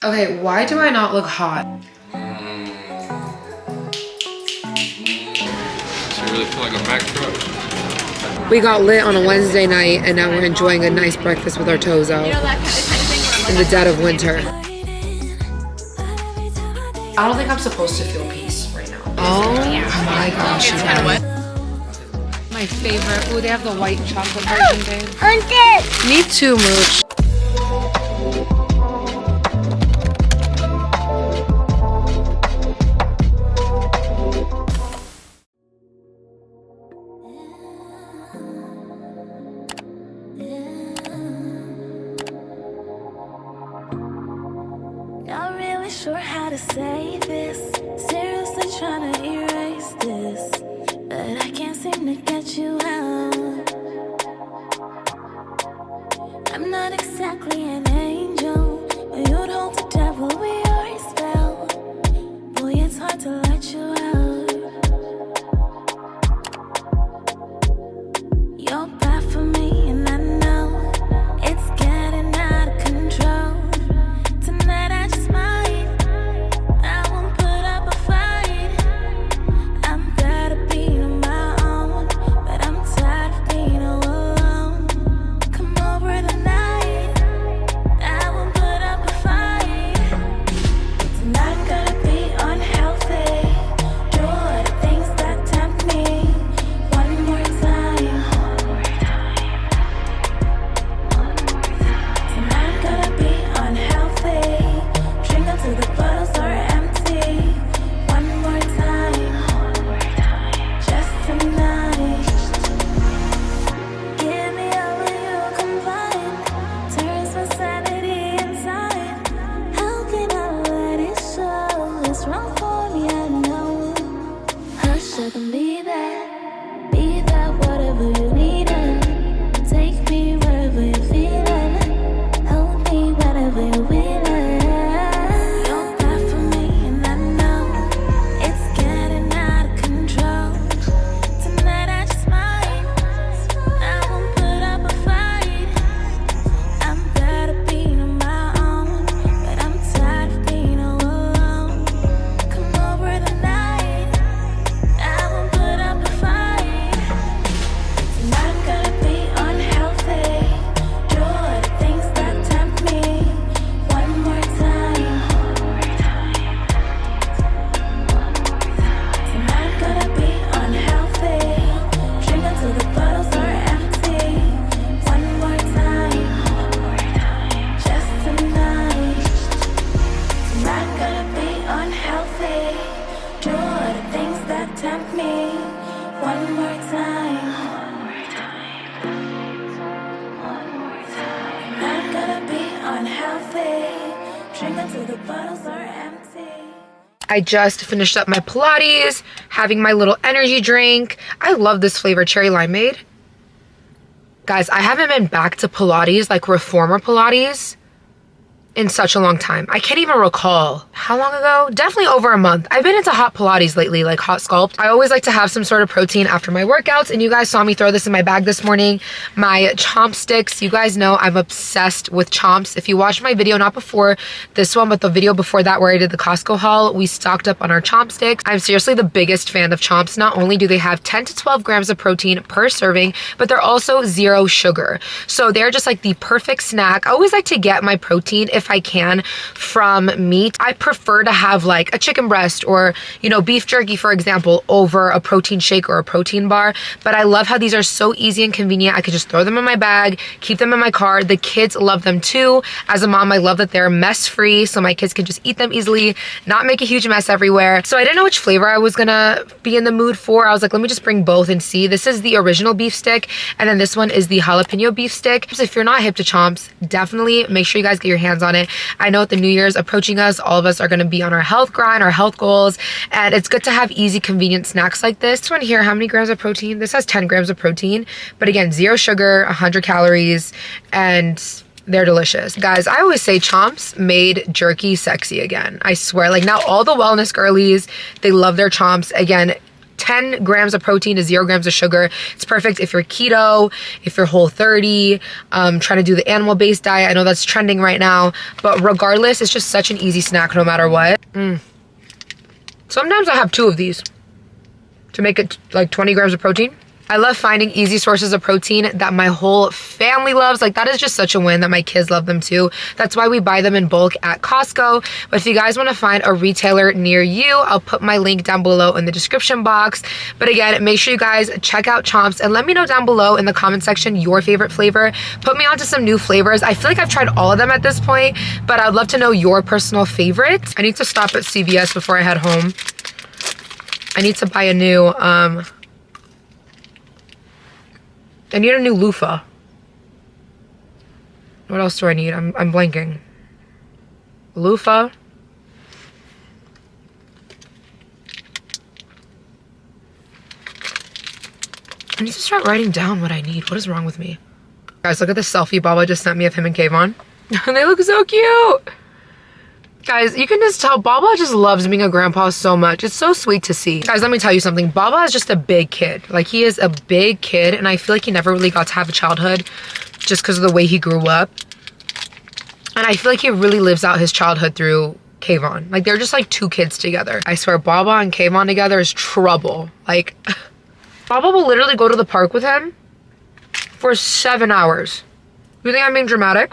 Okay, why do I not look hot? So you really feel like a Mack truck? We got lit on a Wednesday night and now we're enjoying a nice breakfast with our toes out in the dead of winter. I don't think I'm supposed to feel peace right now. Oh my gosh. It's kind of wet. My favorite. Ooh, they have the white chocolate version, babe. Me too, Mooch. Not really sure how to say this. Seriously trying to erase this, but I can't seem to get you out. I'm not exactly an angel, but you'd hold the devil with your spell. Boy, it's hard to let you out. You're bad for me, and I know it's getting out of control. Tonight I just might, I won't put up a fight. I'm tired of being on my own, but I'm tired of being all alone. Come over tonight, I won't put up a fight. Tonight I'm gonna be unhealthy, do all the things that tempt me. One more time. Tonight I'm gonna be unhealthy, drink until the bottles are empty. One more time, just tonight. Give me all of you combined, turns my sanity inside. How can I let it show? It's wrong for me, I know. Hush, I can be that whatever you need. Take me wherever you're feeling, hold me whenever you're willing. You're bad for me, and I know it's getting out of control. Tonight I just might, I won't put up a fight. I'm tired of being on my own, but I'm tired of being all alone. Come over tonight, I won't put up a fight. Tonight I'm gonna be unhealthy, do all the things that tempt me. One more time. Tonight I'm gonna be unhealthy, drink until the bottles are empty. One more time, just tonight. Tonight I'm gonna be unhealthy, do all the things that tempt me. One more time. I'm gonna be unhealthy, drink until the bottles are empty. I just finished up my Pilates, having my little energy drink. I love this flavor, cherry limeade. Guys, I haven't been back to Pilates, like reformer Pilates, in such a long time. I can't even recall how long ago. Definitely over a month. I've been into hot Pilates lately, like hot sculpt. I always like to have some sort of protein after my workouts, and you guys saw me throw this in my bag this morning. My chomp sticks. You guys know I'm obsessed with chomps. If you watched my video, not before this one, but the video before that where I did the Costco haul, we stocked up on our chomp sticks. I'm seriously the biggest fan of chomps. Not only do they have 10 to 12 grams of protein per serving, but they're also 0 sugar. So they're just like the perfect snack. I always like to get my protein, if I can, from meat. I prefer to have like a chicken breast or, you know, beef jerky, for example, over a protein shake or a protein bar. But I love how these are so easy and convenient. I could just throw them in my bag, keep them in my car. The kids love them too. As a mom, I love that they're mess free, so my kids can just eat them easily, not make a huge mess everywhere. So I didn't know which flavor I was gonna be in the mood for. I was like, let me just bring both and see. This is the original beef stick, and then this one is the jalapeno beef stick. So if you're not hip to chomps, definitely make sure you guys get your hands on it. I know with the New Year's approaching us, all of us are going to be on our health grind, our health goals, and it's good to have easy, convenient snacks like this. This one here, how many grams of protein? This has 10 grams of protein, but again, 0 sugar, 100 calories, and they're delicious. Guys, I always say chomps made jerky sexy again. I swear, like now all the wellness girlies, they love their chomps. Again, 10 grams of protein to 0 grams of sugar. It's perfect if you're keto, if you're Whole30, trying to do the animal-based diet. I know that's trending right now, but regardless, it's just such an easy snack no matter what. Sometimes I have 2 of these to make it like 20 grams of protein. I love finding easy sources of protein that my whole family loves. Like, that is just such a win that my kids love them too. That's why we buy them in bulk at Costco. But if you guys want to find a retailer near you, I'll put my link down below in the description box. But again, make sure you guys check out Chomps and let me know down below in the comment section your favorite flavor. Put me onto some new flavors. I feel like I've tried all of them at this point, but I'd love to know your personal favorites. I need to stop at CVS before I head home. I need to buy a new, I need a new loofah. What else do I need? I'm blanking. Loofah. I need to start writing down what I need. What is wrong with me? Guys, look at the selfie Baba just sent me of him and Kayvon. They look so cute. Guys, you can just tell Baba just loves being a grandpa so much. It's so sweet to see. Guys, let me tell you something. Baba is just a big kid. Like, he is a big kid, and I feel like he never really got to have a childhood just because of the way he grew up. And I feel like he really lives out his childhood through Kayvon. Like, they're just like 2 kids together. I swear, Baba and Kayvon together is trouble. Like, Baba will literally go to the park with him for 7 hours. You think I'm being dramatic?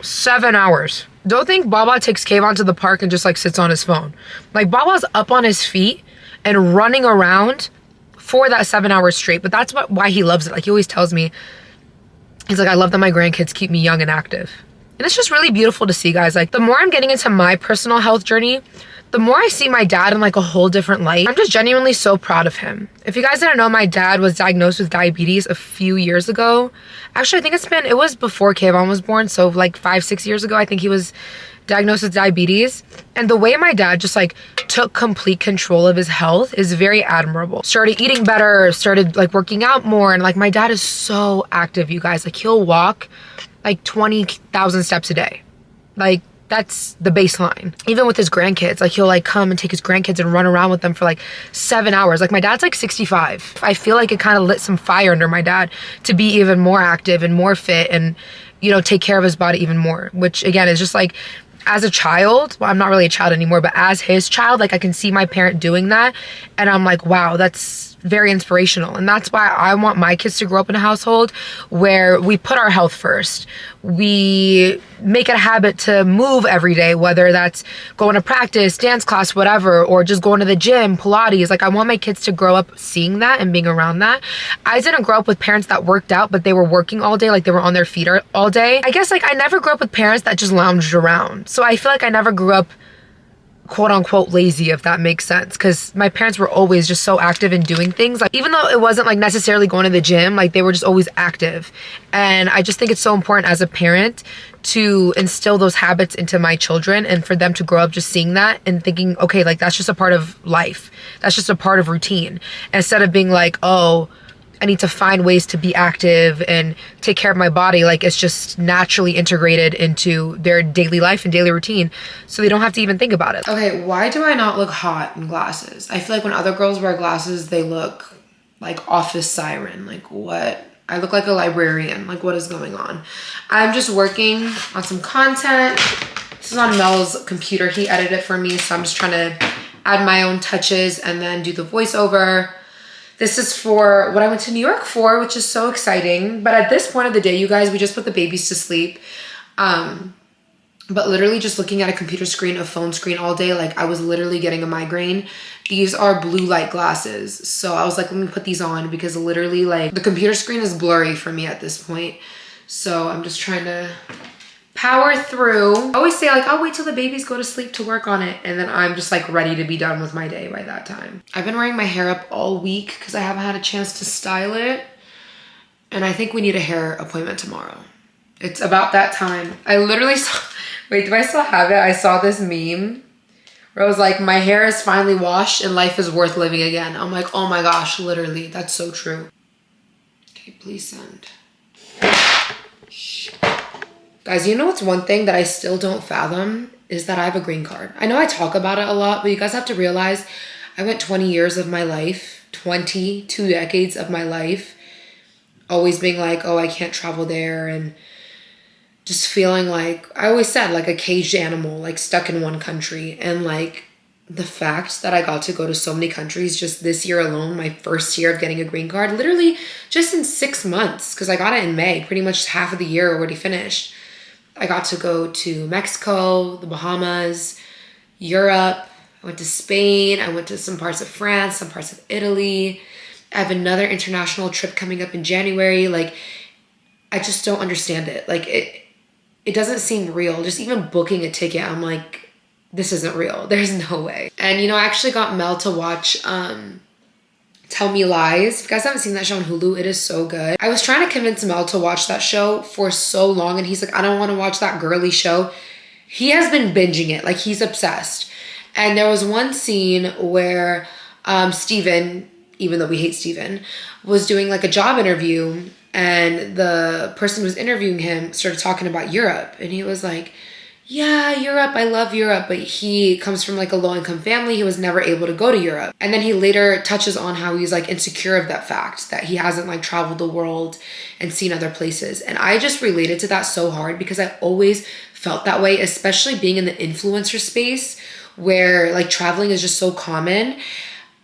7 hours. Don't think Baba takes Kayvon to the park and just like sits on his phone. Like, Baba's up on his feet and running around for that 7 hours straight. But that's why he loves it. Like, he always tells me, he's like, I love that my grandkids keep me young and active. And it's just really beautiful to see, guys. Like, the more I'm getting into my personal health journey, the more I see my dad in like a whole different light. I'm just genuinely so proud of him. If you guys didn't know, my dad was diagnosed with diabetes a few years ago. Actually, I think it was before Kayvon was born. So like 5-6 years ago, I think he was diagnosed with diabetes. And the way my dad just like took complete control of his health is very admirable. Started eating better, started like working out more. And like, my dad is so active, you guys. Like, he'll walk like 20,000 steps a day. Like, that's the baseline. Even with his grandkids, like, he'll like come and take his grandkids and run around with them for like 7 hours. Like, my dad's like 65. I feel like it kind of lit some fire under my dad to be even more active and more fit and, you know, take care of his body even more, which again is just like, as a child, well, I'm not really a child anymore, but as his child, like, I can see my parent doing that. And I'm like, wow, that's very inspirational. And that's why I want my kids to grow up in a household where we put our health first. We make it a habit to move every day, whether that's going to practice, dance class, whatever, or just going to the gym, Pilates. Like, I want my kids to grow up seeing that and being around that. I didn't grow up with parents that worked out, but they were working all day, like they were on their feet all day. I guess, like, I never grew up with parents that just lounged around. So I feel like I never grew up quote unquote lazy, if that makes sense, because my parents were always just so active in doing things. Like, even though it wasn't like necessarily going to the gym, like, they were just always active. And I just think it's so important as a parent to instill those habits into my children and for them to grow up just seeing that and thinking, okay, like, that's just a part of life, that's just a part of routine, instead of being like, oh, I need to find ways to be active and take care of my body. Like, it's just naturally integrated into their daily life and daily routine, so they don't have to even think about it. Okay, why do I not look hot in glasses? I feel like when other girls wear glasses, they look like office siren. Like, what? I look like a librarian. Like, what is going on? I'm just working on some content. This is on Mel's computer. He edited it for me, so I'm just trying to add my own touches and then do the voiceover. This is for what I went to New York for, which is so exciting. But at this point of the day, you guys, we just put the babies to sleep. But literally just looking at a computer screen, a phone screen all day, like, I was literally getting a migraine. These are blue light glasses. So I was like, let me put these on, because literally, like, the computer screen is blurry for me at this point. So I'm just trying to power through. I always say, like, I'll wait till the babies go to sleep to work on it, and then I'm just like ready to be done with my day by that time. I've been wearing my hair up all week because I haven't had a chance to style it, and I think we need a hair appointment tomorrow. It's about that time. I literally saw, wait, do I still have it? I saw this meme where I was like, my hair is finally washed and life is worth living again. I'm like, oh my gosh, literally, that's so true. Okay, please send. Guys, you know what's one thing that I still don't fathom is that I have a green card. I know I talk about it a lot, but you guys have to realize I went 20 years of my life, 22 decades of my life, always being like, oh, I can't travel there, and just feeling like, I always said, like a caged animal, like stuck in one country. And like the fact that I got to go to so many countries just this year alone, my first year of getting a green card, literally just in 6 months, because I got it in May, pretty much half of the year already finished. I got to go to Mexico, the Bahamas, Europe. I went to Spain. I went to some parts of France, some parts of Italy. I have another international trip coming up in January. Like, I just don't understand it. Like, it doesn't seem real. Just even booking a ticket, I'm like, this isn't real. There's no way. And, you know, I actually got Mel to watch Tell Me Lies. If you guys haven't seen that show on Hulu, it is so good. I was trying to convince Mel to watch that show for so long, and he's like, I don't want to watch that girly show. He has been binging it. Like, he's obsessed. And there was one scene where Steven, even though we hate Steven, was doing like a job interview, and the person who was interviewing him started talking about Europe, and he was like, yeah, Europe, I love Europe, but he comes from like a low-income family. He was never able to go to Europe. And then he later touches on how he's like insecure of that fact, that he hasn't like traveled the world and seen other places. And I just related to that so hard, because I always felt that way, especially being in the influencer space where like traveling is just so common.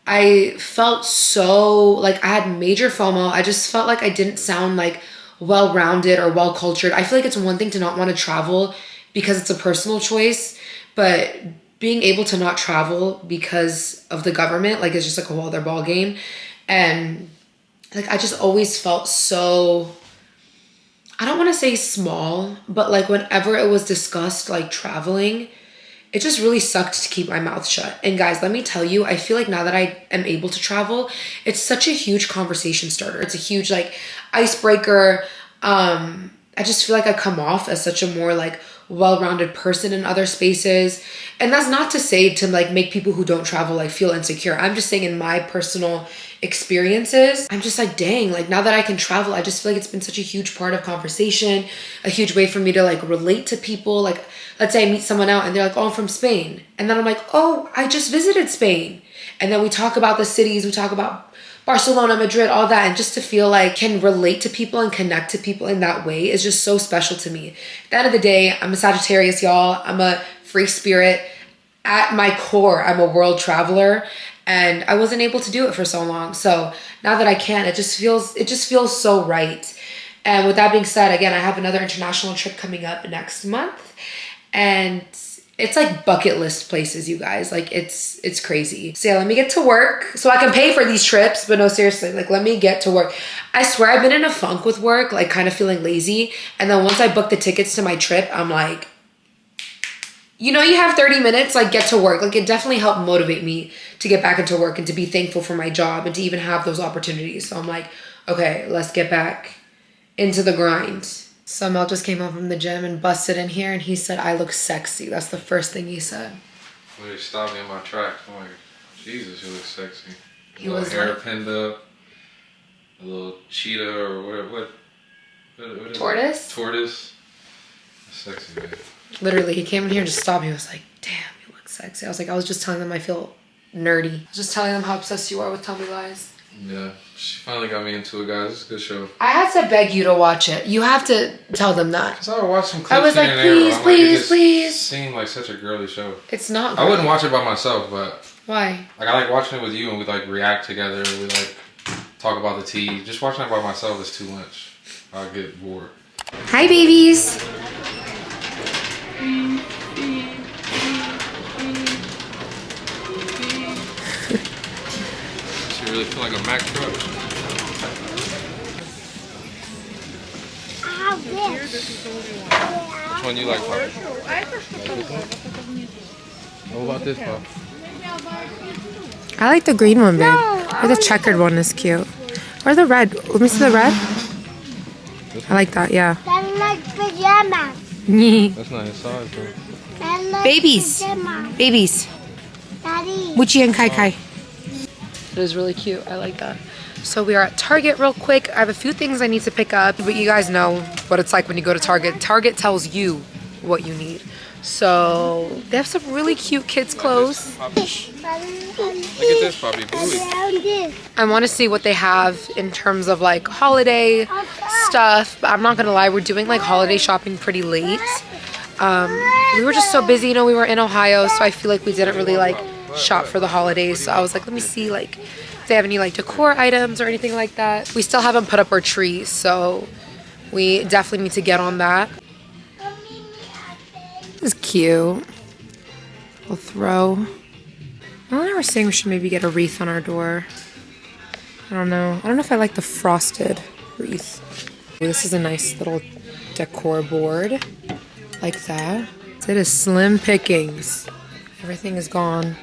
I felt so like I had major FOMO. I just felt like I didn't sound like well-rounded or well-cultured. I feel like it's one thing to not want to travel because it's a personal choice, but being able to not travel because of the government, like, it's just like a whole other ball game. And like, I just always felt so, I don't want to say small, but like whenever it was discussed, like traveling, it just really sucked to keep my mouth shut. And guys, let me tell you, I feel like now that I am able to travel, it's such a huge conversation starter. It's a huge like icebreaker. I just feel like I come off as such a more like well-rounded person in other spaces. And that's not to say to like make people who don't travel like feel insecure. I'm just saying in my personal experiences, I'm just like, dang, like now that I can travel, I just feel like it's been such a huge part of conversation, a huge way for me to like relate to people. Like, let's say I meet someone out and they're like, oh, I'm from Spain. And then I'm like, oh, I just visited Spain. And then we talk about the cities, we talk about Barcelona, Madrid, all that. And just to feel like can relate to people and connect to people in that way is just so special to me. At the end of the day, I'm a Sagittarius, y'all. I'm a free spirit. At my core, I'm a world traveler. And I wasn't able to do it for so long. So now that I can, it just feels so right. And with that being said, again, I have another international trip coming up next month. And it's like bucket list places, you guys. Like, it's crazy. So yeah, let me get to work so I can pay for these trips. But no, seriously, like, let me get to work. I swear I've been in a funk with work, like kind of feeling lazy. And then once I book the tickets to my trip, I'm like, you know, you have 30 minutes, like, get to work. Like, it definitely helped motivate me to get back into work and to be thankful for my job and to even have those opportunities. So I'm like, okay, let's get back into the grind. So Mel just came home from the gym and busted in here, and he said, I look sexy. That's the first thing he said. Well, he stopped me in my tracks. I'm like, Jesus, you look sexy. He was hair like, pinned up, a little cheetah or whatever. What tortoise? Tortoise. Sexy, man. Literally, he came in here and just stopped me. He was like, damn, you look sexy. I was like, I was just telling them I feel nerdy. I was just telling them how obsessed you are with Tell Me Lies. Yeah, she finally got me into it, guys. It's a good show. I had to beg you to watch it. You have to tell them that. Because I would watch some clips. I was like, please. It seemed like such a girly show. It's not girly. I wouldn't watch it by myself, but... Why? Like, I like watching it with you, and we like react together. We like talk about the tea. Just watching it by myself is too much. I'll get bored. Hi, babies. She really feel like a Mack truck. Which one you like, Pop? What about this, Pop? I like the green one, babe. Or the checkered one is cute. Or the red. Let me see the red. I like that, yeah. That's like pajamas. That's not his size, bro. That's like Babies. pajamas. Babies. Daddy. Wuchi and Kai Kai. It is really cute. I like that. So we are at Target real quick. I have a few things I need to pick up, but you guys know what it's like when you go to Target. Target tells you what you need. So they have some really cute kids clothes. Look at this, Poppy. Bluey. I want to see what they have in terms of like holiday stuff. But I'm not gonna lie, we're doing like holiday shopping pretty late. We were just so busy, you know, we were in Ohio, so I feel like we didn't really like shop for the holidays. So I was like, let me see like if they have any like decor items or anything like that. We still haven't put up our trees, so we definitely need to get on that. This is cute. We'll throw. I was saying we should maybe get a wreath on our door. I don't know. I don't know if I like the frosted wreath. This is a nice little decor board. Like that. It is slim pickings. Everything is gone.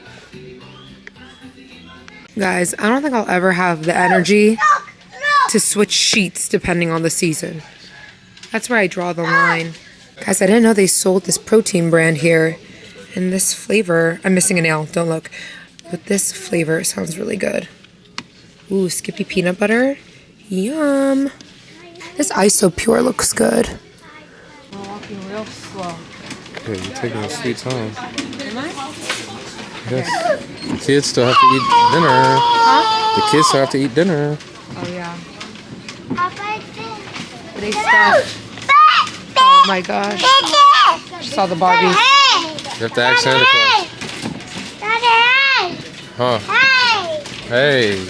Guys, I don't think I'll ever have the energy to switch sheets depending on the season. That's where I draw the line. Guys, I didn't know they sold this protein brand here. And this flavor, I'm missing a nail, don't look. But this flavor sounds really good. Ooh, Skippy peanut butter. Yum. This Isopure looks good. We're walking real slow. Yeah, you're taking a sweet time. Am I? Yes. The kids still have to eat dinner. Huh? The kids still have to eat dinner. Oh, yeah. They stuff. Oh my gosh. She saw the Barbies. You have to ask Santa Claus. Huh? Hey.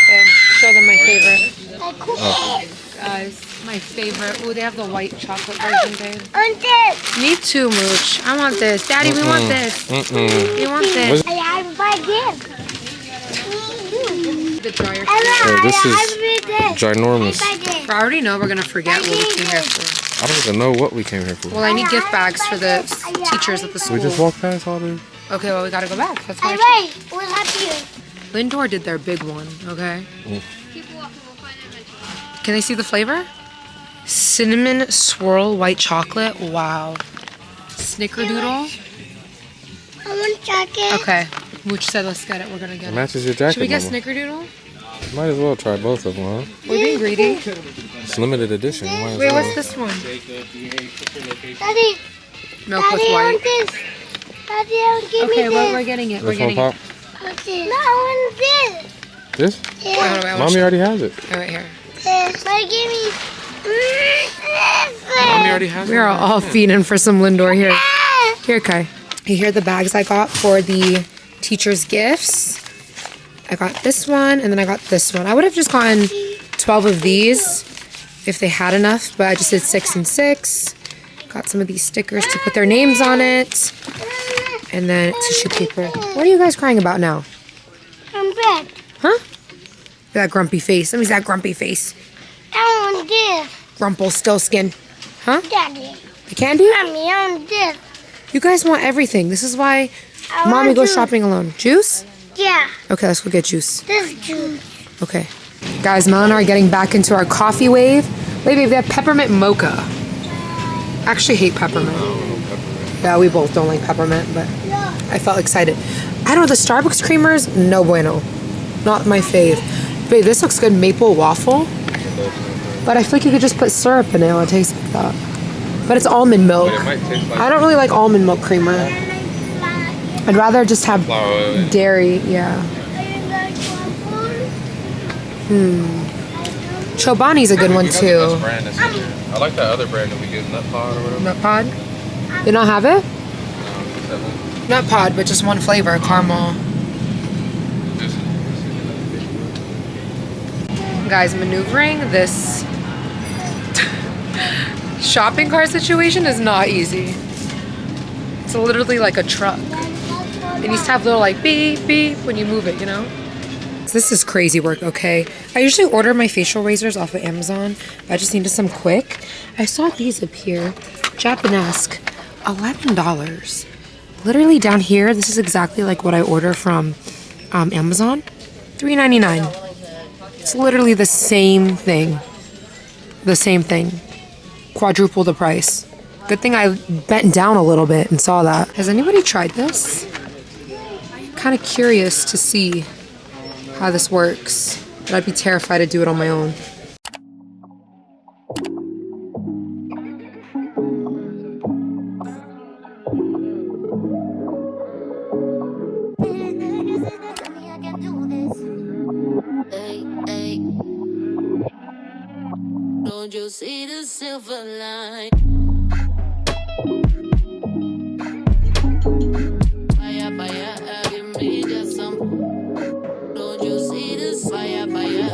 Okay, show them my favorite. Oh. Guys, my favorite. Ooh, they have the white chocolate version, babe. Me too, Mooch. I want this. Daddy, we want this. We want this. The dryer. Oh, this is ginormous. I already know we're gonna forget what we came here for. I don't even know what we came here for. Well, I need gift bags for the teachers at the school. We just walked past all the... Okay, well, we gotta go back. That's why. Lindor did their big one, okay? Can they see the flavor? Cinnamon swirl white chocolate. Wow. Snickerdoodle. I want chocolate. Okay. Mooch said let's get it. We're gonna get It it. matches your jacket, Should we get Mama. Snickerdoodle? Might as well try both of them, huh? We're being greedy. It's limited edition. Might as Wait, well. what's this one? Daddy, Milk with I white. want this. Daddy, I want give Okay, me well, this. we're getting it. We're This one, getting Pop? it. I want this. No, I want this. This? Yeah. Wait, hold on, I Mommy already has it. Right here. This. But give me this. Mommy already has We it. are all feeding for some Lindor here. Here, Kai. Here are the bags I got for the teachers' gifts. I got this one, and then I got this one. I would have just gotten 12 of these if they had enough, but I just did 6 and 6. Got some of these stickers to put their names on it. And then tissue paper. What are you guys crying about now? I'm back. Huh? That grumpy face. Let me see that grumpy face. I want this. Rumpelstiltskin. Huh? Daddy. The candy? Mommy, I want this. You guys want everything. This is why I Mommy want goes juice. shopping alone. Juice? Yeah. Okay, let's go get juice. This juice. Okay. Guys, Mel and I are getting back into our coffee wave. Wait, babe, they have peppermint mocha. I actually hate peppermint. Yeah, we both don't like peppermint, but I felt excited. I don't know, the Starbucks creamers, no bueno. Not my fave. Babe, this looks good, maple waffle. But I feel like you could just put syrup in it, it'll taste like that. But it's almond milk. But it might taste like I don't really like almond milk creamer. I'd rather just have flour oil. dairy, yeah. Chobani's a good one We got the too. best brand that's in here. I like that other brand that we get, Nut Pod or whatever. Nut pod? They don't have it? That one. Nut pod, but just one flavor, caramel. This Guys, maneuvering this shopping cart situation is not easy. It's literally like a truck. It needs to have little like beep, beep when you move it, you know? This is crazy work, okay? I usually order my facial razors off of Amazon. I just needed some quick. I saw these up here, Japanesque, $11. Literally down here, this is exactly like what I order from Amazon, $3.99. It's literally the same thing. The same thing. Quadruple the price. Good thing I bent down a little bit and saw that. Has anybody tried this? Kind of curious to see how this works, but I'd be terrified to do it on my own. Fire, fire, give me just some. Don't you see this? Fire, fire.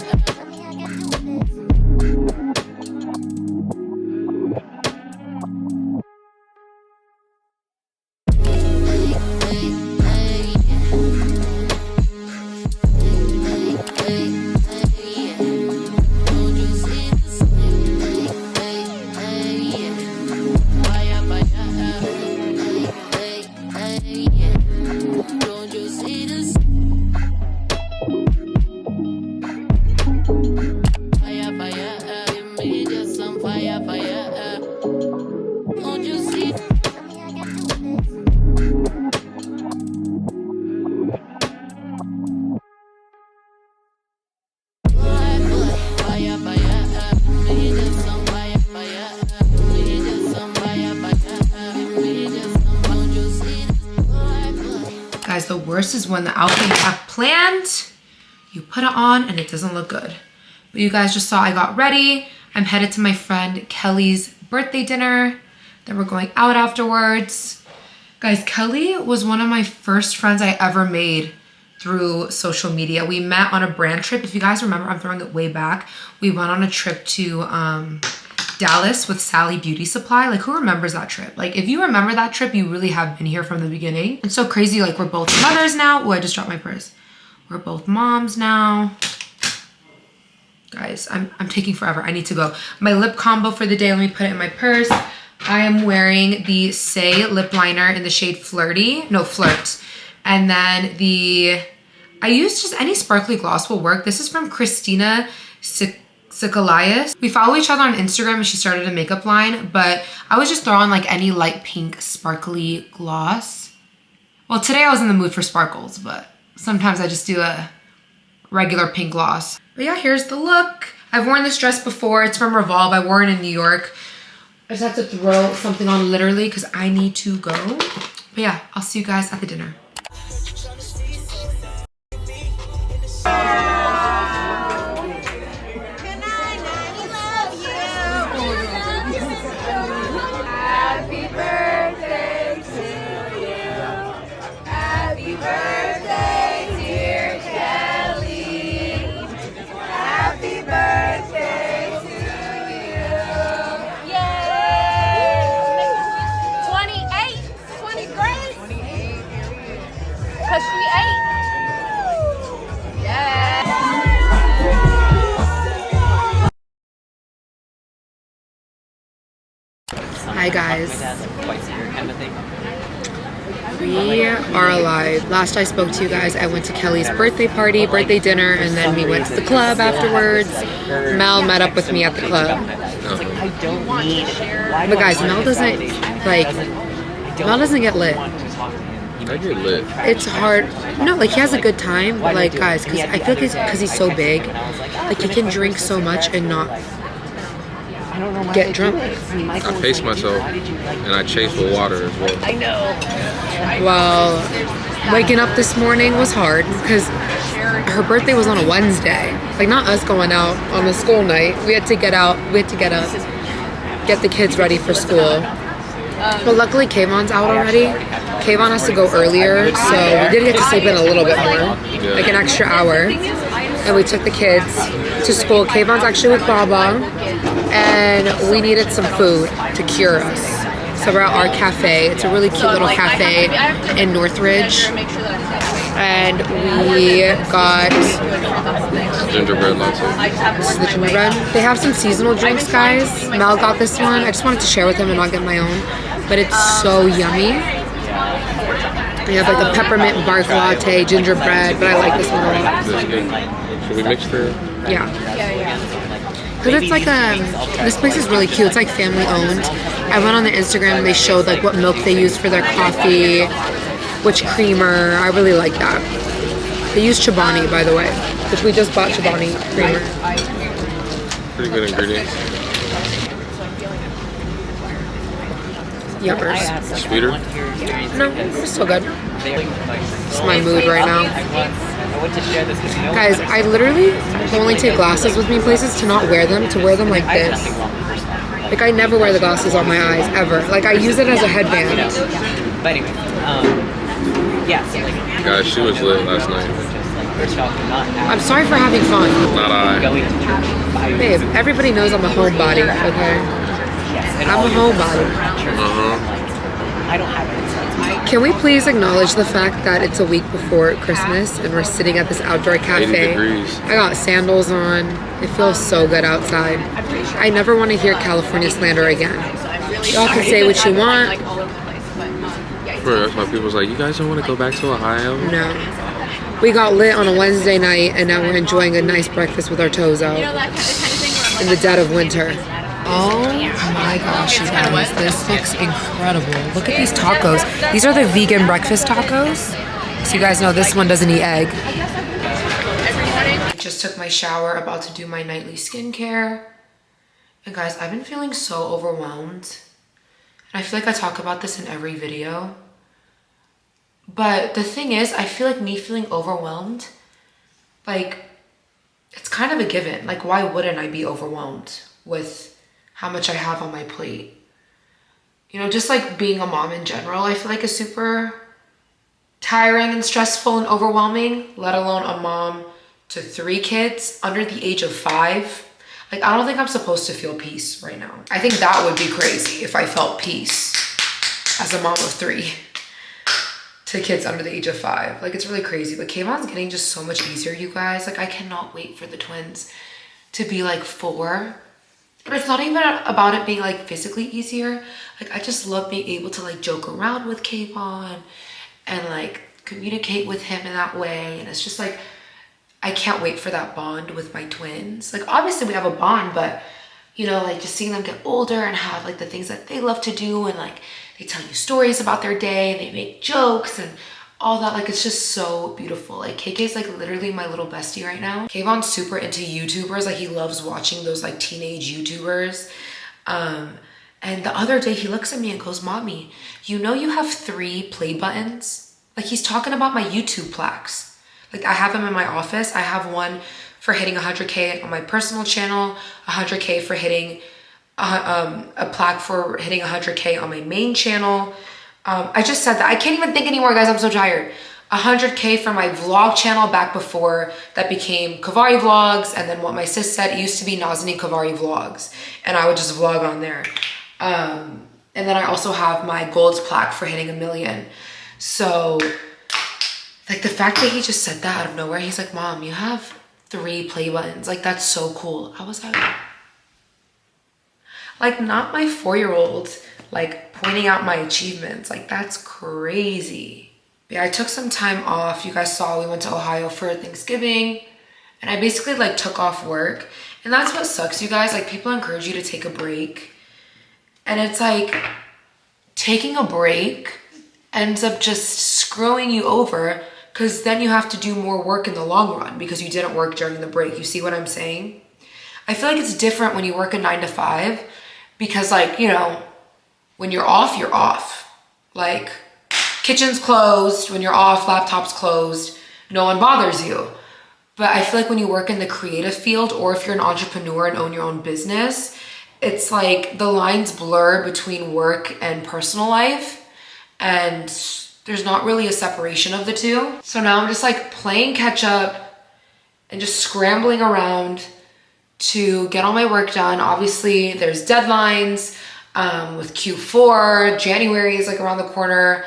Guys, the worst is when the outfit you have planned, you put it on and it doesn't look good. But you guys just saw I got ready. I'm headed to my friend Kelly's birthday dinner. Then we're going out afterwards. Guys, Kelly was one of my first friends I ever made through social media. We met on a brand trip. If you guys remember, I'm throwing it way back. We went on a trip to Dallas with Sally Beauty Supply. Like, who remembers that trip? Like, if you remember that trip, you really have been here from the beginning. It's so crazy. Like, we're both mothers now. Oh, I just dropped my purse. We're both moms now. Guys, I'm taking forever. I need to go. My lip combo for the day. Let me put it in my purse. I am wearing the Say lip liner in the shade Flirty. No, Flirt. And then I use just any sparkly gloss will work. This is from Christina Sikalias. We follow each other on Instagram and she started a makeup line, but I would just throw on like any light pink sparkly gloss. Well, today I was in the mood for sparkles, but sometimes I just do a regular pink gloss. But yeah, here's the look. I've worn this dress before. It's from Revolve. I wore it in New York. I just have to throw something on literally because I need to go. But yeah, I'll see you guys at the dinner. Hi guys, we are alive. Last I spoke to you guys, I went to Kelly's birthday dinner, and then we went to the club afterwards. Mel met up with me at the club. But guys, Mel doesn't get lit. I get lit. It's hard. No, like he has a good time, but like guys, because I feel like because he's so big, like he can drink so much and not get drunk. I pace myself and I chase with water as well. I know. Well, waking up this morning was hard because her birthday was on a Wednesday. Like not us going out on a school night. We had to get out. We had to get up, get the kids ready for school. But luckily Kayvon's out already. Kayvon has to go earlier, so we did get to sleep in a little bit more, like an extra hour. And we took the kids to school. Kayvon's actually with Baba, and we needed some food to cure us. So we're at our cafe. It's a really cute little cafe in Northridge. And we got gingerbread latte. This is the gingerbread. They have some seasonal drinks, guys. Mel got this one. I just wanted to share with him and not get my own. But it's so yummy. We have like a peppermint bark latte, gingerbread, but I like this one a lot. Should we mix the? Yeah. Because it's like this place is really cute. It's like family owned. I went on their Instagram and they showed like what milk they use for their coffee, which creamer. I really like that. They use Chobani, by the way, which we just bought Chobani creamer. Pretty good ingredients. Yummers. Sweeter? No, it's still good. It's my mood right now. Guys, I literally only take glasses with me places to not wear them, to wear them like this. Like I never wear the glasses on my eyes ever. Like I use it as a headband. But anyway, yeah. So like, Guys, she was lit last night. I'm sorry for having fun. Not I. Babe, everybody knows I'm a homebody, okay? I'm a homebody. I don't have it. Can we please acknowledge the fact that it's a week before Christmas and we're sitting at this outdoor 80 cafe? degrees. I got sandals on. It feels so good outside. I never want to hear California slander again. Y'all can say what you want. Bro, that's why people's like, you guys don't want to go back to Ohio? No. We got lit on a Wednesday night and now we're enjoying a nice breakfast with our toes out in the dead of winter. Oh my gosh, you guys, this looks incredible. Look at these tacos. These are the vegan breakfast tacos. So you guys know this one doesn't eat egg. I just took my shower, about to do my nightly skincare. And guys, I've been feeling so overwhelmed. And I feel like I talk about this in every video. But the thing is, I feel like me feeling overwhelmed, like, it's kind of a given. Like, why wouldn't I be overwhelmed with how much I have on my plate? You know, just like being a mom in general, I feel like is super tiring and stressful and overwhelming, let alone a mom to 3 kids under the age of 5. Like, I don't think I'm supposed to feel peace right now. I think that would be crazy if I felt peace as a mom of 3 to kids under the age of 5. Like, it's really crazy. But Kayvon's getting just so much easier, you guys. Like, I cannot wait for the twins to be like 4. But it's not even about it being like physically easier. Like, I just love being able to like joke around with Kayvon and like communicate with him in that way. And it's just like, I can't wait for that bond with my twins. Like, obviously we have a bond, but you know, like just seeing them get older and have like the things that they love to do, and like they tell you stories about their day and they make jokes and all that. Like, it's just so beautiful. Like, KK's like literally my little bestie right now. Kayvon's super into YouTubers. Like, he loves watching those like teenage YouTubers. And the other day he looks at me and goes, "Mommy, you know you have 3 play buttons?" Like, he's talking about my YouTube plaques. Like, I have them in my office. I have one for hitting 100K on my personal channel, 100K for hitting a plaque for hitting 100K on my main channel. I just said that. I can't even think anymore, guys. I'm so tired. 100K for my vlog channel back before that became Kavari Vlogs. And then what my sis said, it used to be Nazanin Kavari Vlogs. And I would just vlog on there. And then I also have my gold plaque for hitting 1 million. So, like, the fact that he just said that out of nowhere, he's like, "Mom, you have 3 play buttons. Like, that's so cool." I was like, not my 4-year-old, like, pointing out my achievements. Like, that's crazy. Yeah, I took some time off. You guys saw we went to Ohio for Thanksgiving. And I basically, like, took off work. And that's what sucks, you guys. Like, people encourage you to take a break. And it's like, taking a break ends up just screwing you over, because then you have to do more work in the long run because you didn't work during the break. You see what I'm saying? I feel like it's different when you work a 9 to 5, because, like, you know, when you're off, you're off. Like, kitchen's closed. When you're off, laptop's closed. No one bothers you. But I feel like when you work in the creative field, or if you're an entrepreneur and own your own business, it's like the lines blur between work and personal life. And there's not really a separation of the two. So now I'm just like playing catch up and just scrambling around to get all my work done. Obviously there's deadlines with Q4. January is like around the corner.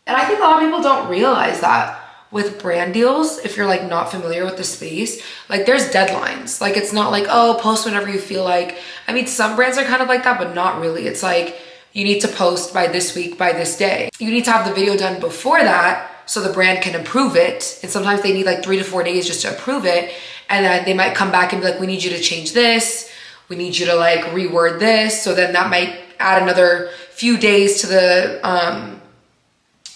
And I think a lot of people don't realize that with brand deals, if you're like not familiar with the space, like there's deadlines. Like, it's not like, oh, post whenever you feel like. I mean, some brands are kind of like that, but not really. It's like, you need to post by this week, by this day. You need to have the video done before that so the brand can approve it. And sometimes they need like 3 to 4 days just to approve it. And then they might come back and be like, "We need you to change this. We need you to like reword this." So then that might add another few days to the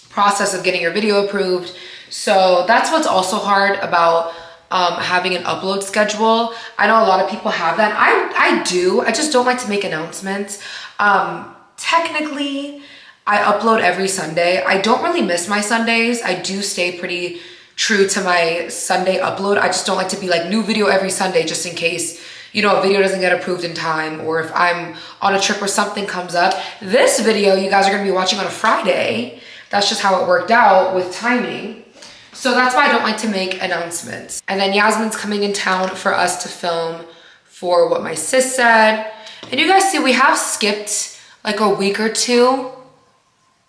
process of getting your video approved. So that's what's also hard about having an upload schedule. I know a lot of people have that. I do. I just don't like to make announcements. Technically, I upload every Sunday. I don't really miss my Sundays. I do stay pretty true to my Sunday upload. I just don't like to be like new video every Sunday, just in case, you know, a video doesn't get approved in time, or if I'm on a trip where something comes up. This video you guys are gonna be watching on a Friday. That's just how it worked out with timing. So that's why I don't like to make announcements. And then Yasmin's coming in town for us to film for what my sis said. And you guys see, we have skipped like a week or two.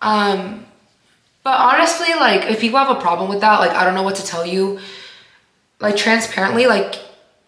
But honestly, like, if people have a problem with that, like, I don't know what to tell you. Like, transparently, like,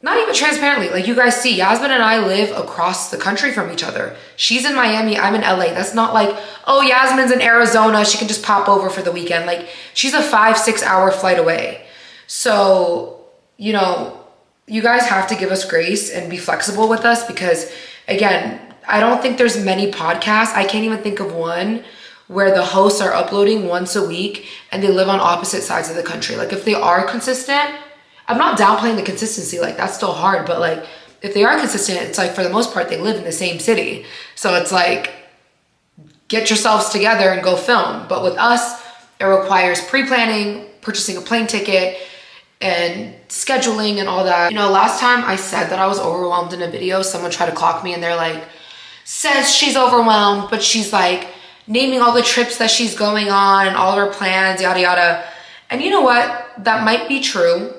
not even transparently. Like, you guys see, Yasmin and I live across the country from each other. She's in Miami, I'm in LA. That's not like, oh, Yasmin's in Arizona, she can just pop over for the weekend. Like, she's a 5-6 hour flight away. So, you know, you guys have to give us grace and be flexible with us because, again, I don't think there's many podcasts. I can't even think of one where the hosts are uploading once a week and they live on opposite sides of the country. Like, if they are consistent, I'm not downplaying the consistency, like, that's still hard, but like, if they are consistent, it's like, for the most part, they live in the same city. So it's like, get yourselves together and go film. But with us, it requires pre-planning, purchasing a plane ticket, and scheduling and all that. You know, last time I said that I was overwhelmed in a video, someone tried to clock me and they're like, says she's overwhelmed, but she's like naming all the trips that she's going on and all her plans, yada, yada. And you know what? That might be true.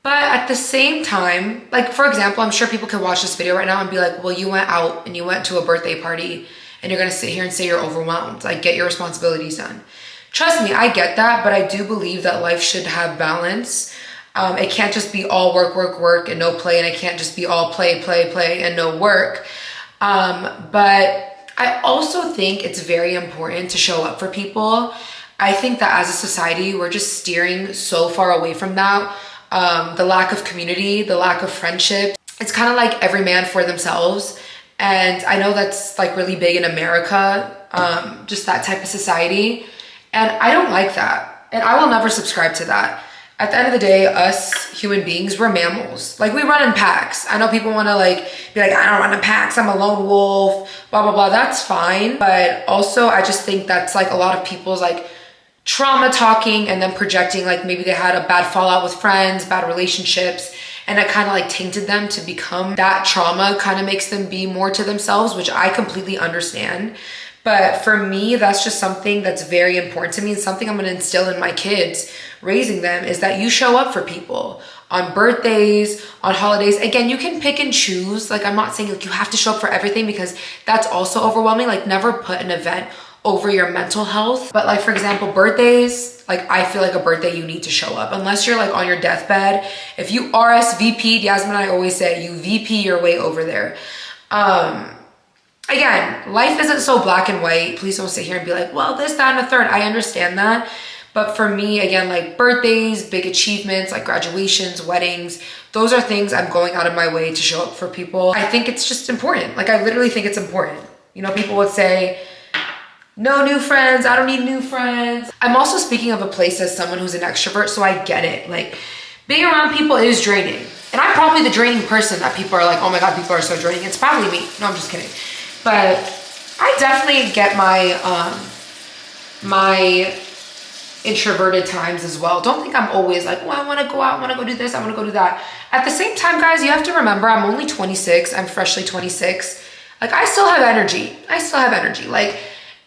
But at the same time, like, for example, I'm sure people could watch this video right now and be like, well, you went out and you went to a birthday party and you're gonna sit here and say you're overwhelmed. Like, get your responsibilities done. Trust me, I get that, but I do believe that life should have balance. It can't just be all work, work, work and no play, and it can't just be all play, play, play and no work. But I also think it's very important to show up for people. I think that as a society, we're just steering so far away from that. The lack of community, the lack of friendship. It's kind of like every man for themselves. And I know that's like really big in America, just that type of society. And I don't like that. And I will never subscribe to that. At the end of the day, us human beings, we're mammals. Like, we run in packs. I know people want to like be like, I don't run in packs, I'm a lone wolf, blah, blah, blah. That's fine. But also, I just think that's like a lot of people's like trauma talking and then projecting, like maybe they had a bad fallout with friends, bad relationships, and it kind of like tainted them to become that trauma, kind of makes them be more to themselves, which I completely understand. But for me, that's just something that's very important to me, and something I'm going to instill in my kids, raising them, is that you show up for people on birthdays, on holidays. Again, you can pick and choose. Like, I'm not saying like you have to show up for everything, because that's also overwhelming. Like, never put an event over your mental health. But like, for example, birthdays, like, I feel like a birthday, you need to show up unless you're like on your deathbed. If you RSVP'd, Yasmin and I always say, you VP your way over there. Again, life isn't so black and white. Please don't sit here and be like, well, this, that, and the third. I understand that. But for me, again, like birthdays, big achievements, like graduations, weddings, those are things I'm going out of my way to show up for people. I think it's just important. Like, I literally think it's important. You know, people would say, no new friends, I don't need new friends. I'm also speaking of a place as someone who's an extrovert, so I get it. Like, being around people is draining. And I'm probably the draining person that people are like, oh my God, people are so draining. It's probably me. No, I'm just kidding. But I definitely get my my introverted times as well. Don't think I'm always like, oh, I want to go out, I want to go do this, I want to go do that. At the same time, guys, you have to remember, I'm only 26. I'm freshly 26. Like, I still have energy. I still have energy. Like,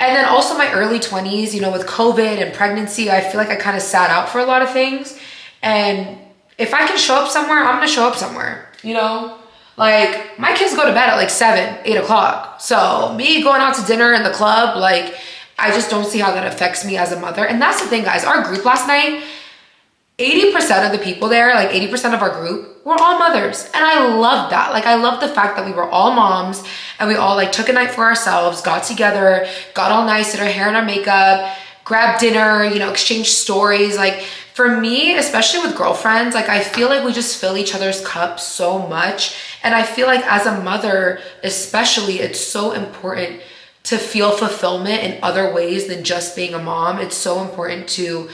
and then also my early 20s, you know, with COVID and pregnancy, I feel like I kind of sat out for a lot of things. And if I can show up somewhere, I'm going to show up somewhere, you know? Like, my kids go to bed at like 7, 8 o'clock. So me going out to dinner in the club, like, I just don't see how that affects me as a mother. And that's the thing, guys. Our group last night, 80% of the people there, like 80% of our group, were all mothers. And I love that. Like, I love the fact that we were all moms and we all like took a night for ourselves, got together, got all nice, did our hair and our makeup, grabbed dinner, you know, exchanged stories. Like, for me, especially with girlfriends, like, I feel like we just fill each other's cups so much. And I feel like as a mother, especially, it's so important to feel fulfillment in other ways than just being a mom. It's so important to,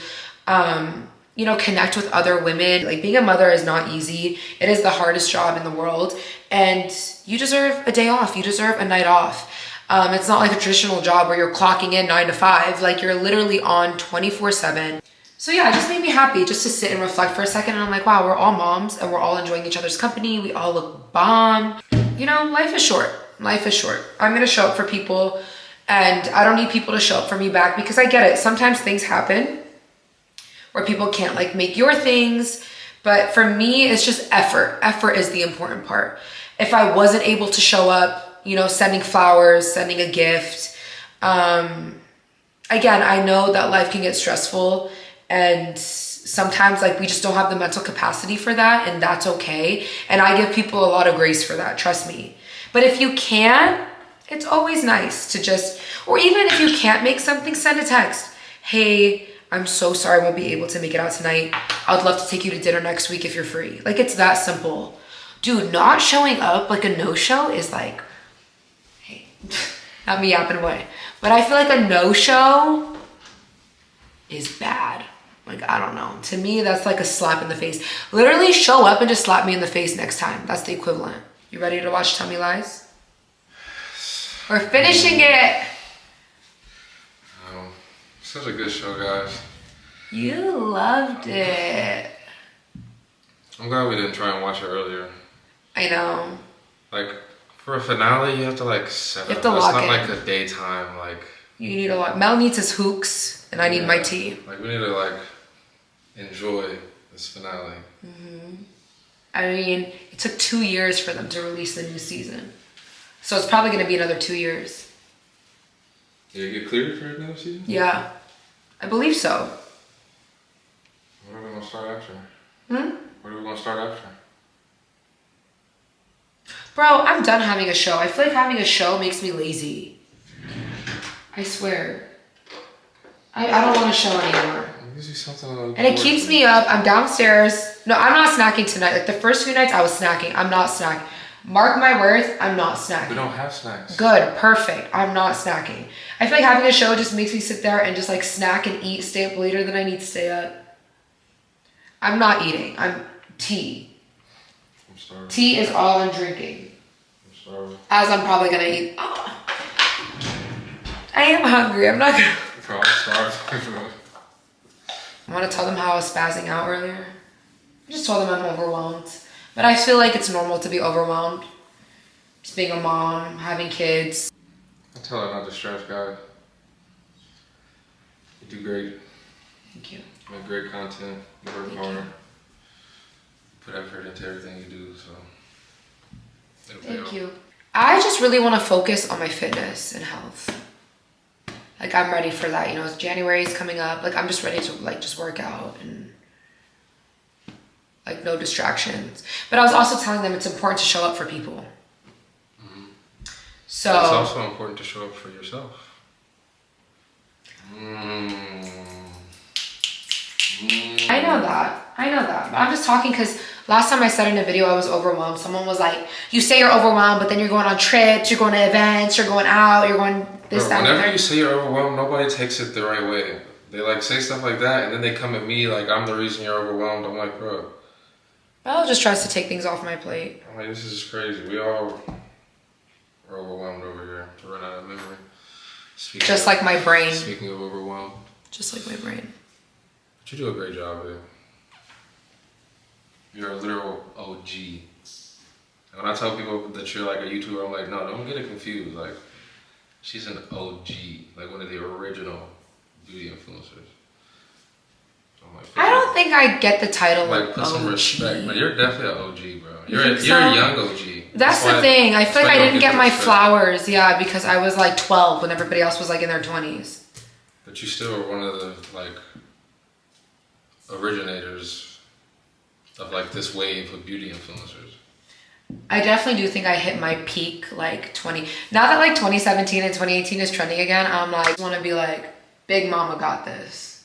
you know, connect with other women. Like, being a mother is not easy. It is the hardest job in the world. And you deserve a day off. You deserve a night off. It's not like a traditional job where you're clocking in 9 to 5. Like, you're literally on 24/7. So yeah, it just made me happy just to sit and reflect for a second. And I'm like, wow, we're all moms and we're all enjoying each other's company. We all look bomb. You know, life is short. Life is short. I'm gonna show up for people and I don't need people to show up for me back because I get it. Sometimes things happen where people can't like make your things. But for me, it's just effort. Effort is the important part. If I wasn't able to show up, you know, sending flowers, sending a gift, again, I know that life can get stressful and sometimes like we just don't have the mental capacity for that and that's okay. And I give people a lot of grace for that, trust me. But if you can, it's always nice to just, or even if you can't make something, send a text. Hey, I'm so sorry I won't be able to make it out tonight. I would love to take you to dinner next week if you're free. Like it's that simple. Dude, not showing up, like a no-show is like, hey, not me yapping away. But I feel like a no-show is bad. Like, I don't know. To me, that's like a slap in the face. Literally show up and just slap me in the face next time. That's the equivalent. You ready to watch Tell Me Lies? We're finishing it. Such a good show, guys. You loved it. I'm glad we didn't try and watch it earlier. I know. Like, for a finale, you have to like set up. You have to It's lock not in. like a daytime, like. You need a lot. Mel needs his hooks, and I need my tea. Like, we need to like enjoy this finale. I mean, it took 2 years for them to release the new season. So it's probably going to be another 2 years. Did you get cleared for another season? Yeah. I believe so. What are we gonna start after? Hmm? What are we gonna start after? Bro, I'm done having a show. I feel like having a show makes me lazy. I swear. I don't want a show anymore. It gives you something to look And it forward keeps to. me up. I'm downstairs. No, I'm not snacking tonight. Like the first few nights I was snacking. I'm not snacking. Mark my words, I'm not We snacking. don't have snacks. Good, perfect. I'm not snacking. I feel like having a show just makes me sit there and just like snack and eat, stay up later than I need to stay up. I'm not eating. I'm tea. I'm starving. Tea is all I'm drinking. I'm starving. As I'm probably gonna eat. Oh. I am hungry. I'm not gonna. Bro, I'm starving. I want to tell them how I was spazzing out earlier. I just told them I'm overwhelmed. But I feel like it's normal to be overwhelmed. Just being a mom, having kids. I tell her not to stress, guys. You do great. Thank you. You make great content. You work Thank hard. you. Put effort into everything you do, so. It'll pay Thank off. you. I just really want to focus on my fitness and health. Like I'm ready for that. You know, January is coming up. Like I'm just ready to like just work out and like no distractions. But I was also telling them it's important to show up for people. So It's also important to show up for yourself. I know that. But I'm just talking because last time I said in a video I was overwhelmed. Someone was like, you say you're overwhelmed, but then you're going on trips, you're going to events, you're going out, you're going this, Bro, that, and whenever the you say you're overwhelmed, nobody takes it the right way. They like say stuff like that, and then they come at me like I'm the reason you're overwhelmed. I'm like, bro. Mel just tries to take things off my plate. I'm like, this is crazy. We all are overwhelmed over here to run out of memory. Just like my brain. Speaking of overwhelmed, Just like my brain. but you do a great job, babe. You're a literal OG. And when I tell people that you're like a YouTuber, I'm like, no, don't get it confused. Like, she's an OG, like one of the original beauty influencers. So I'm like, I don't think I get the title like of put some OG. respect. But you're definitely an OG, bro. You You're think you're so? a young OG. That's the why- thing. I feel that's like why I you don't didn't get the my respect. flowers, yeah, because I was like 12 when everybody else was like in their 20s. But you still are one of the like originators of like this wave of beauty influencers. I definitely do think I hit my peak like 20. Now that like 2017 and 2018 is trending again, I'm like, I want to be like, Big Mama got this.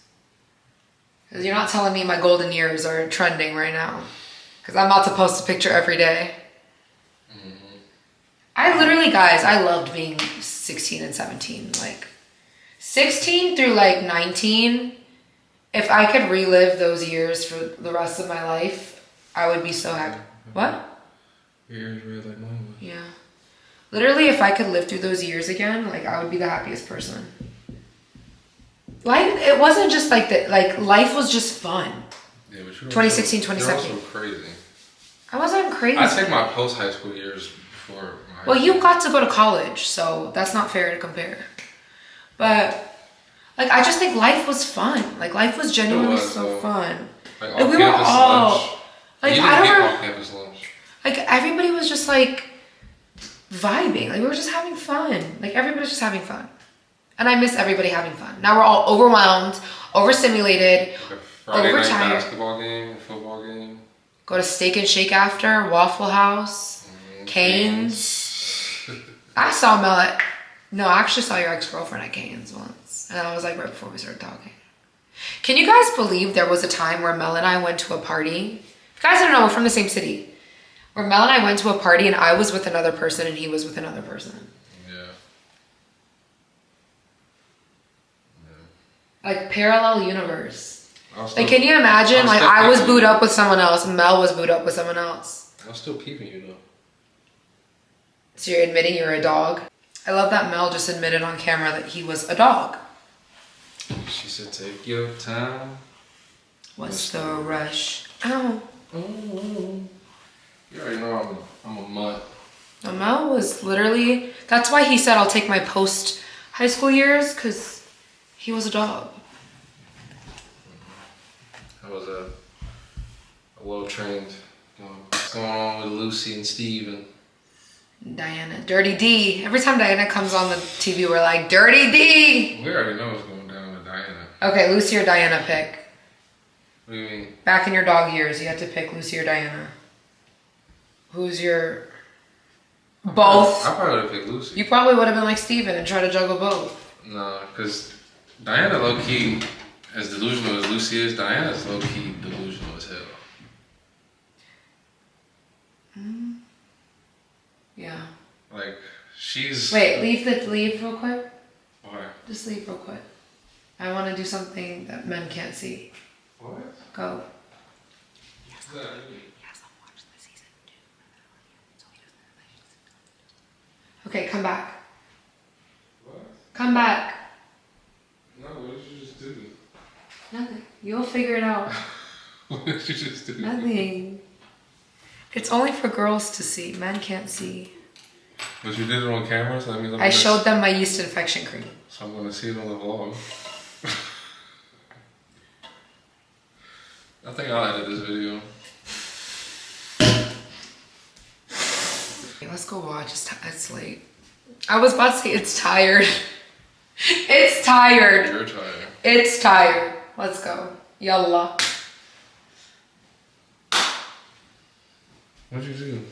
Because you're not telling me my golden years are trending right now. Because I'm about to post a picture every day. I literally, guys, I loved being 16 and 17. Like 16 through like 19, if I could relive those years for the rest of my life, I would be so happy. What? Your ears red like mine was. Yeah. Literally, if I could live through those years again, like I would be the happiest person. Life, it wasn't just like that. Like, life was just fun. Yeah, but you're 2016, also, 2017. You're also crazy. I wasn't crazy. I take my post high school years before. My Well, you got to go to college, so that's not fair to compare. But, like, I just think life was fun. Like, life was genuinely so fun. Like, Like, we were all... lunch. Like, you I didn't don't get know... off-campus lunch. Like, everybody was just, like, vibing. Like, we were just having fun. Like, everybody was just having fun. And I miss everybody having fun. Now we're all overwhelmed, overstimulated, Like a Friday night overtired. basketball game, football game. Go to Steak and Shake after, Waffle House, Cane's. I saw Mel at... No, I actually saw your ex-girlfriend at Cane's once. And that was, like, right before we started talking. Can you guys believe there was a time where Mel and I went to a party? If you guys don't know, we're from the same city. Where Mel and I went to a party and I was with another person and he was with another person. Yeah. Like, parallel universe. Still, Like, can you imagine? Like, I was booed up with someone else and Mel was booed up with someone else. I'm still peeping you, though. So you're admitting you're a dog? I love that Mel just admitted on camera that he was a dog. She said, take your time. What's the rush? Oh. You already know I'm a mutt. No, Mel was literally... That's why he said I'll take my post-high school years, because he was a dog. I was a well-trained dog. What's going on with Lucy and Steven? Diana. Dirty D. Every time Diana comes on the TV, we're like, Dirty D! We already know what's going down with Diana. Okay, Lucy or Diana pick. What do you mean? Back in your dog years, you had to pick Lucy or Diana. Who's your... Both? I probably would have picked Lucy. You probably would have been like Steven and tried to juggle both. No, because Diana low-key, as delusional as Lucy is, Diana's low-key delusional as hell. Yeah. Like, she's... Wait, leave real quick. Why? Just leave real quick. I want to do something that men can't see. What? Go. What's that mean? Okay, come back. What? Come back. No, what did you just do? Nothing. You'll figure it out. What did you just do? Nothing. It's only for girls to see. Men can't see. But you did it on camera, so that means I showed them my yeast infection cream. So I'm gonna see it on the vlog. I think I'll edit this video. Okay, let's go watch. It's late. I was about to say it's tired. It's tired. You're tired. It's tired. Let's go. Yalla. What'd you do?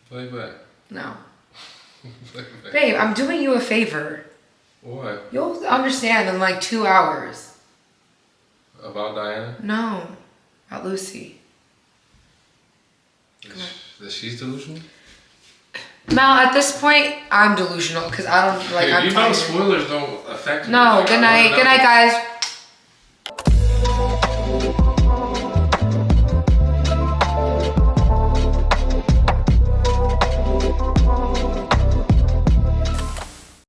Play back. No. Play back. Babe, I'm doing you a favor. What? You'll understand in like 2 hours. About Diana? No. About Lucy. That she's delusional? Mel, at this point, I'm delusional because I don't like. Hey, I'm you know tired. spoilers don't affect me. No. Like, Good I night. wanna Good know. night, guys.